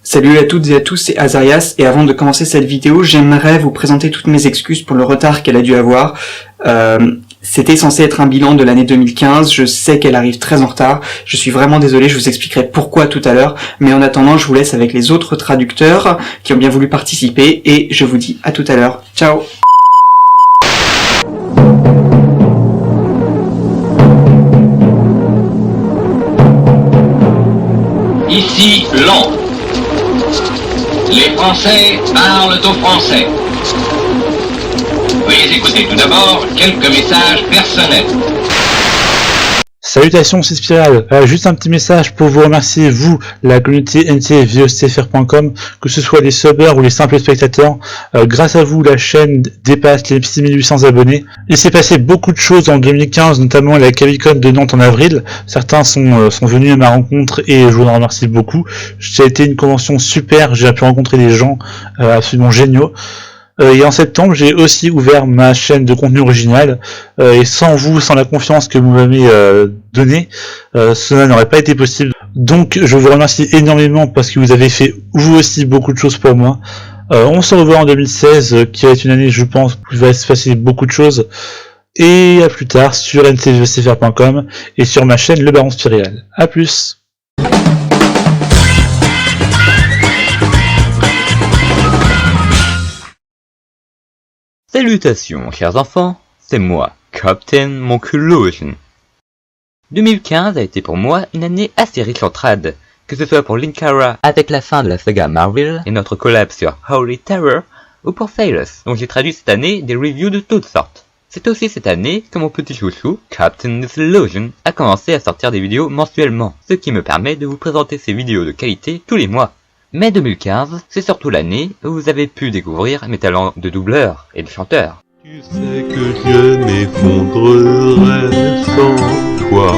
Salut à toutes et à tous, c'est Azarias, et avant de commencer cette vidéo, j'aimerais vous présenter toutes mes excuses pour le retard qu'elle a dû avoir. C'était censé être un bilan de l'année 2015, je sais qu'elle arrive très en retard, je suis vraiment désolé, je vous expliquerai pourquoi tout à l'heure, mais en attendant, je vous laisse avec les autres traducteurs qui ont bien voulu participer, et je vous dis à tout à l'heure. Ciao! Ici Londres. Les Français parlent aux Français. Veuillez écouter tout d'abord quelques messages personnels. Salutations, c'est Spiral. Juste un petit message pour vous remercier, vous, la communauté ntviostfr.com, que ce soit les subbers ou les simples spectateurs. Grâce à vous, la chaîne dépasse les 6800 abonnés. Il s'est passé beaucoup de choses en 2015, notamment à la Comic-Con de Nantes en avril. Certains sont venus à ma rencontre et je vous en remercie beaucoup. Ça a été une convention super, j'ai pu rencontrer des gens absolument géniaux. Et en septembre, j'ai aussi ouvert ma chaîne de contenu original. Et sans vous, sans la confiance que vous m'avez donnée, cela n'aurait pas été possible. Donc, je vous remercie énormément parce que vous avez fait vous aussi beaucoup de choses pour moi. On se revoit en 2016, qui va être une année, je pense, où il va se passer beaucoup de choses. Et à plus tard sur ntviostfr.com et sur ma chaîne Le Baron Spiral. A plus. Salutations, chers enfants, c'est moi, Captain Monculation. 2015 a été pour moi une année assez riche en trad, que ce soit pour Linkara avec la fin de la saga Marvel et notre collab sur Holy Terror, ou pour Thalos, dont j'ai traduit cette année des reviews de toutes sortes. C'est aussi cette année que mon petit chouchou, Captain Disillusion, a commencé à sortir des vidéos mensuellement, ce qui me permet de vous présenter ces vidéos de qualité tous les mois. Mais 2015, c'est surtout l'année où vous avez pu découvrir mes talents de doubleur et de chanteur. Tu sais que je m'effondrerai sans toi.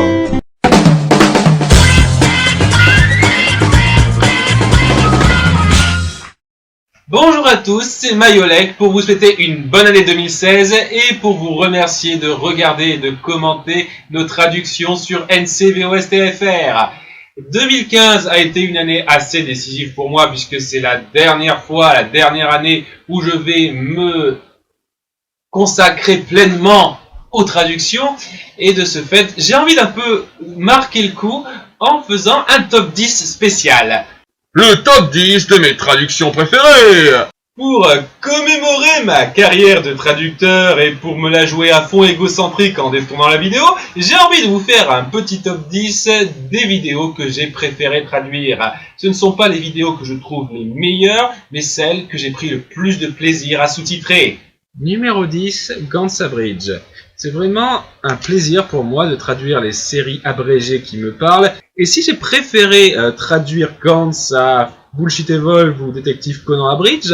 Bonjour à tous, c'est Mayolek pour vous souhaiter une bonne année 2016 et pour vous remercier de regarder et de commenter nos traductions sur NCVOSTFR. 2015 a été une année assez décisive pour moi puisque c'est la dernière année où je vais me consacrer pleinement aux traductions et de ce fait, j'ai envie d'un peu marquer le coup en faisant un top 10 spécial. Le top 10 de mes traductions préférées. Pour commémorer ma carrière de traducteur et pour me la jouer à fond égocentrique en détournant la vidéo, j'ai envie de vous faire un petit top 10 des vidéos que j'ai préféré traduire. Ce ne sont pas les vidéos que je trouve les meilleures, mais celles que j'ai pris le plus de plaisir à sous-titrer. Numéro 10, Gantz Bridge. C'est vraiment un plaisir pour moi de traduire les séries abrégées qui me parlent. Et si j'ai préféré traduire Gantz à Bullshit Evolve ou Détective Conan à Bridge,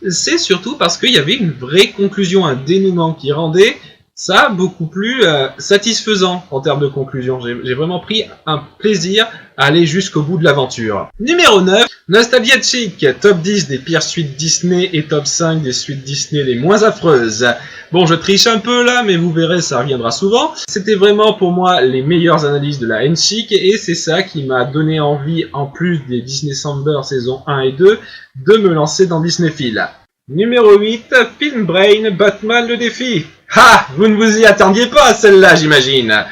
c'est surtout parce qu'il y avait une vraie conclusion, un dénouement qui rendait ça beaucoup plus satisfaisant en termes de conclusion. J'ai vraiment pris un plaisir à aller jusqu'au bout de l'aventure. Numéro 9, Nostalgia Chic, top 10 des pires suites Disney et top 5 des suites Disney les moins affreuses. Bon, je triche un peu là, mais vous verrez, ça reviendra souvent. C'était vraiment pour moi les meilleures analyses de la N-Chic et c'est ça qui m'a donné envie, en plus des Disney Summer saison 1 et 2, de me lancer dans Disneyphile. Numéro 8, Film Brain, Batman le défi. Ha! Vous ne vous y attendiez pas à celle-là, j'imagine.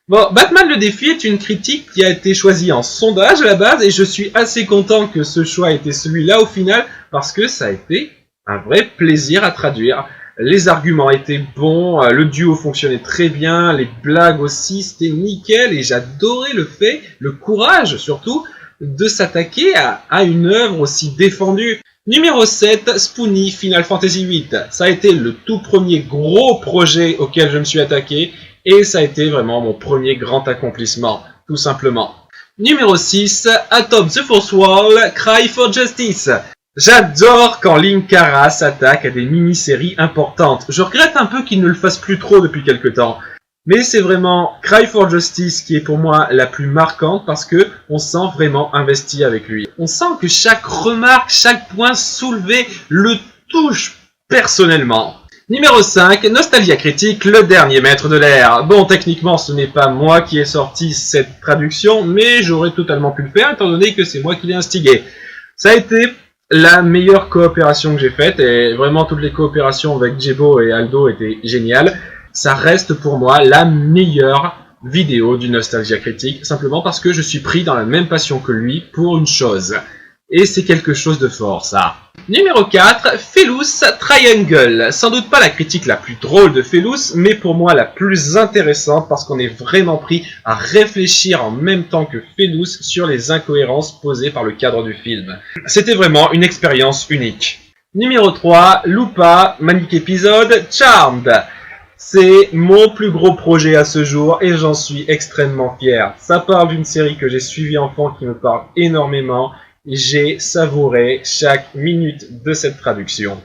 Bon, Batman le défi est une critique qui a été choisie en sondage à la base et je suis assez content que ce choix ait été celui-là au final parce que ça a été un vrai plaisir à traduire. Les arguments étaient bons, le duo fonctionnait très bien, les blagues aussi, c'était nickel et j'adorais le courage surtout, de s'attaquer à une œuvre aussi défendue. Numéro 7, Spoonie Final Fantasy VIII. Ça a été le tout premier gros projet auquel je me suis attaqué et ça a été vraiment mon premier grand accomplissement, tout simplement. Numéro 6, Atop the Force Wall, Cry for Justice. J'adore quand Linkara s'attaque à des mini-séries importantes. Je regrette un peu qu'il ne le fasse plus trop depuis quelque temps. Mais c'est vraiment Cry for Justice qui est pour moi la plus marquante parce que on se sent vraiment investi avec lui. On sent que chaque remarque, chaque point soulevé le touche personnellement. Numéro 5, Nostalgia Critique, le dernier maître de l'air. Bon, techniquement, ce n'est pas moi qui ai sorti cette traduction, mais j'aurais totalement pu le faire étant donné que c'est moi qui l'ai instigé. Ça a été la meilleure coopération que j'ai faite, et vraiment toutes les coopérations avec Jebo et Aldo étaient géniales. Ça reste pour moi la meilleure vidéo du Nostalgia Critique, simplement parce que je suis pris dans la même passion que lui pour une chose. Et c'est quelque chose de fort, ça. Numéro 4, Philous Triangle. Sans doute pas la critique la plus drôle de Philous, mais pour moi la plus intéressante parce qu'on est vraiment pris à réfléchir en même temps que Philous sur les incohérences posées par le cadre du film. C'était vraiment une expérience unique. Numéro 3, Lupa, Manic Episode, Charmed. C'est mon plus gros projet à ce jour et j'en suis extrêmement fier. Ça parle d'une série que j'ai suivie enfant qui me parle énormément. J'ai savouré chaque minute de cette traduction.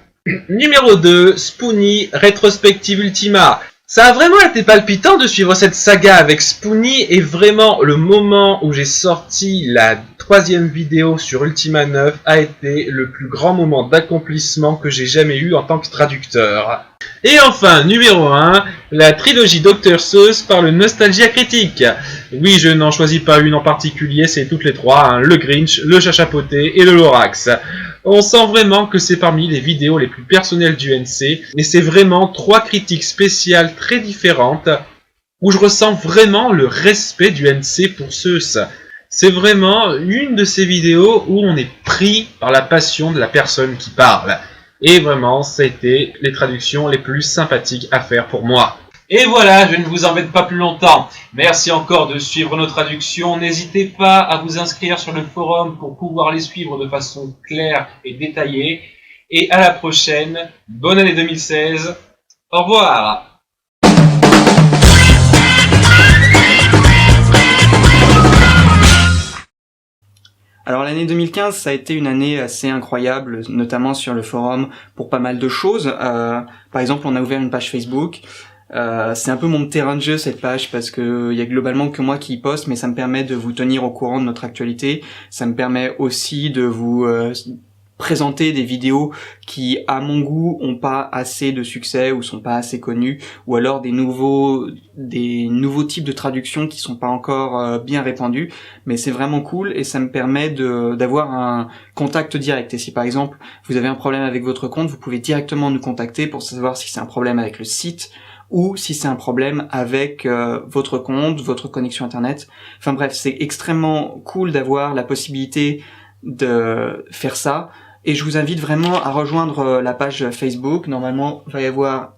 Numéro 2, Spoonie, Rétrospective Ultima. Ça a vraiment été palpitant de suivre cette saga avec Spoonie et vraiment le moment où j'ai sorti la 3e vidéo sur Ultima 9 a été le plus grand moment d'accomplissement que j'ai jamais eu en tant que traducteur. Et enfin, numéro 1, la trilogie Dr Seuss par le Nostalgia Critique. Oui, je n'en choisis pas une en particulier, c'est toutes les trois, hein, le Grinch, le Chat Chapoté et le Lorax. On sent vraiment que c'est parmi les vidéos les plus personnelles du NC, et c'est vraiment 3 critiques spéciales très différentes, où je ressens vraiment le respect du NC pour Seuss. C'est vraiment une de ces vidéos où on est pris par la passion de la personne qui parle. Et vraiment, ça a été les traductions les plus sympathiques à faire pour moi. Et voilà, je ne vous embête pas plus longtemps. Merci encore de suivre nos traductions. N'hésitez pas à vous inscrire sur le forum pour pouvoir les suivre de façon claire et détaillée. Et à la prochaine. Bonne année 2016. Au revoir. Alors l'année 2015, ça a été une année assez incroyable, notamment sur le forum, pour pas mal de choses. Par exemple, on a ouvert une page Facebook. C'est un peu mon terrain de jeu, cette page, parce que il y a globalement que moi qui y poste, mais ça me permet de vous tenir au courant de notre actualité. Ça me permet aussi de vous présenter des vidéos qui, à mon goût, ont pas assez de succès ou sont pas assez connues, ou alors des nouveaux types de traductions qui sont pas encore bien répandus, mais c'est vraiment cool et ça me permet d'avoir un contact direct. Et si par exemple vous avez un problème avec votre compte, vous pouvez directement nous contacter pour savoir si c'est un problème avec le site ou si c'est un problème avec votre compte, votre connexion internet. Enfin bref, c'est extrêmement cool d'avoir la possibilité de faire ça. Et je vous invite vraiment à rejoindre la page Facebook. Normalement, il va y avoir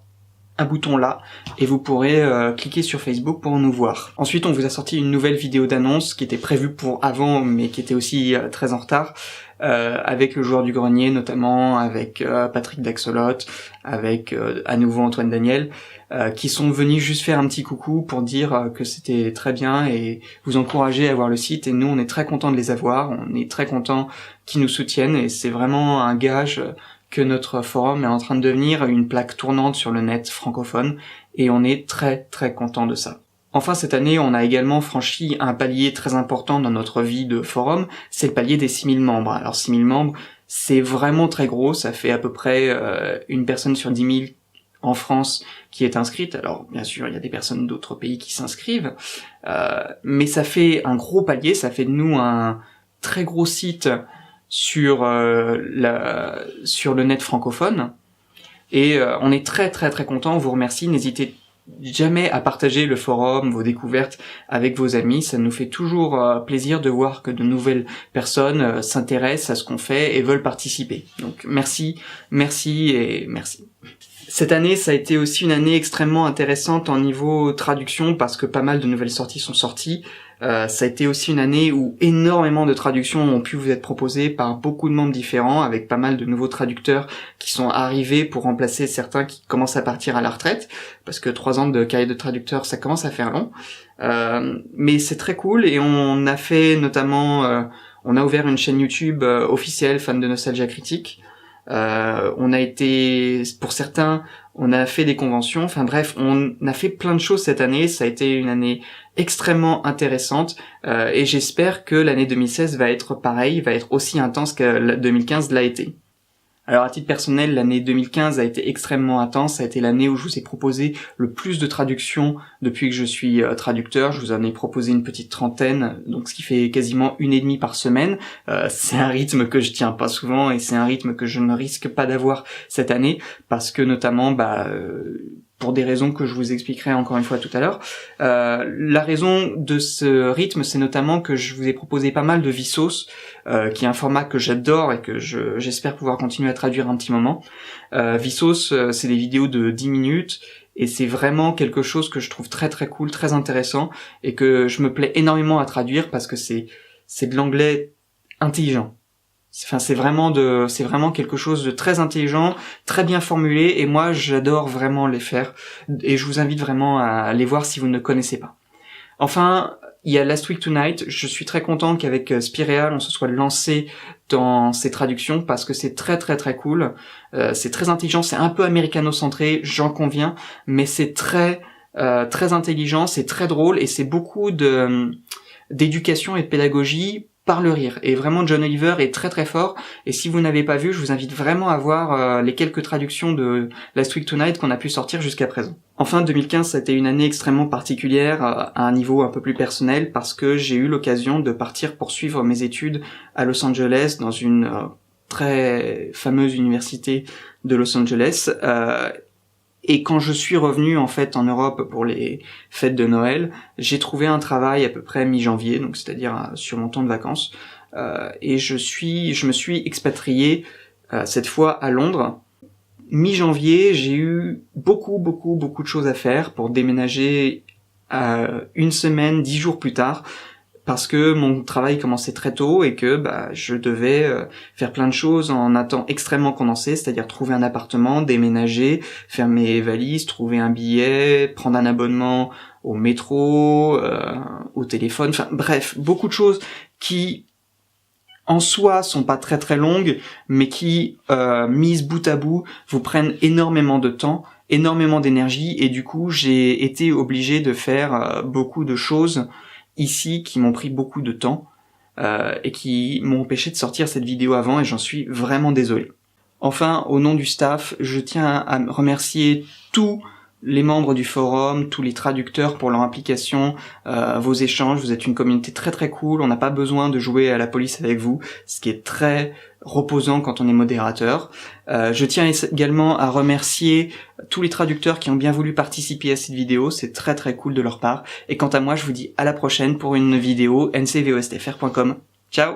un bouton là, et vous pourrez cliquer sur Facebook pour nous voir. Ensuite, on vous a sorti une nouvelle vidéo d'annonce qui était prévue pour avant, mais qui était aussi très en retard, avec le joueur du grenier, notamment avec Patrick Daxolot, avec à nouveau Antoine Daniel, qui sont venus juste faire un petit coucou pour dire que c'était très bien et vous encourager à voir le site. Et nous, on est très contents de les avoir, on est très contents qu'ils nous soutiennent, et c'est vraiment un gage que notre forum est en train de devenir une plaque tournante sur le net francophone, et on est très très content de ça. Enfin, cette année, on a également franchi un palier très important dans notre vie de forum, c'est le palier des 6000 membres. Alors 6000 membres, c'est vraiment très gros, ça fait à peu près une personne sur 10 000 en France qui est inscrite. Alors bien sûr, il y a des personnes d'autres pays qui s'inscrivent, mais ça fait un gros palier, ça fait de nous un très gros site sur le net francophone, et on est très très très content, on vous remercie. N'hésitez jamais à partager le forum, vos découvertes avec vos amis, ça nous fait toujours plaisir de voir que de nouvelles personnes s'intéressent à ce qu'on fait et veulent participer. Donc merci et merci. Cette année, ça a été aussi une année extrêmement intéressante en niveau traduction, parce que pas mal de nouvelles sorties sont sorties. Ça a été aussi une année où énormément de traductions ont pu vous être proposées par beaucoup de membres différents, avec pas mal de nouveaux traducteurs qui sont arrivés pour remplacer certains qui commencent à partir à la retraite, parce que 3 ans de carrière de traducteur, ça commence à faire long. Mais c'est très cool, et on a fait notamment, on a ouvert une chaîne YouTube officielle, fan de Nostalgia Critique. On a été, pour certains, on a fait des conventions, enfin bref, on a fait plein de choses cette année. Ça a été une année extrêmement intéressante, et j'espère que l'année 2016 va être pareil, va être aussi intense que 2015 l'a été. Alors à titre personnel, l'année 2015 a été extrêmement intense, ça a été l'année où je vous ai proposé le plus de traductions depuis que je suis traducteur. Je vous en ai proposé une petite trentaine, donc ce qui fait quasiment 1,5 par semaine. C'est un rythme que je tiens pas souvent et c'est un rythme que je ne risque pas d'avoir cette année parce que notamment pour des raisons que je vous expliquerai encore une fois tout à l'heure. La raison de ce rythme, c'est notamment que je vous ai proposé pas mal de Vsauce, qui est un format que j'adore et que j'espère pouvoir continuer à traduire un petit moment. Vsauce, c'est des vidéos de 10 minutes, et c'est vraiment quelque chose que je trouve très très cool, très intéressant, et que je me plais énormément à traduire parce que c'est de l'anglais intelligent. Enfin, c'est vraiment quelque chose de très intelligent, très bien formulé, et moi j'adore vraiment les faire, et je vous invite vraiment à les voir si vous ne connaissez pas. Enfin, il y a Last Week Tonight. Je suis très content qu'avec Spireal on se soit lancé dans ces traductions parce que c'est très très très cool, c'est très intelligent, c'est un peu américano-centré, j'en conviens, mais c'est très intelligent, c'est très drôle, et c'est beaucoup d'éducation et de pédagogie par le rire. Et vraiment, John Oliver est très très fort, et si vous n'avez pas vu, je vous invite vraiment à voir les quelques traductions de Last Week Tonight qu'on a pu sortir jusqu'à présent. Enfin, 2015, ça a été une année extrêmement particulière à un niveau un peu plus personnel parce que j'ai eu l'occasion de partir poursuivre mes études à Los Angeles dans une très fameuse université de Los Angeles. Et quand je suis revenu en fait en Europe pour les fêtes de Noël, j'ai trouvé un travail à peu près mi-janvier, donc c'est-à-dire sur mon temps de vacances, et je me suis expatrié cette fois à Londres. Mi-janvier, j'ai eu beaucoup de choses à faire pour déménager une semaine, 10 jours plus tard, parce que mon travail commençait très tôt et que je devais faire plein de choses en un temps extrêmement condensé, c'est-à-dire trouver un appartement, déménager, faire mes valises, trouver un billet, prendre un abonnement au métro, au téléphone, enfin bref, beaucoup de choses qui en soi sont pas très très longues, mais qui, mises bout à bout, vous prennent énormément de temps, énormément d'énergie, et du coup j'ai été obligé de faire beaucoup de choses ici qui m'ont pris beaucoup de temps et qui m'ont empêché de sortir cette vidéo avant, et j'en suis vraiment désolé. Enfin, au nom du staff, je tiens à remercier tous les membres du forum, tous les traducteurs pour leur implication, vos échanges. Vous êtes une communauté très très cool, on n'a pas besoin de jouer à la police avec vous, ce qui est très reposant quand on est modérateur. Je tiens également à remercier tous les traducteurs qui ont bien voulu participer à cette vidéo, c'est très très cool de leur part. Et quant à moi, je vous dis à la prochaine pour une vidéo ncvostfr.com. Ciao.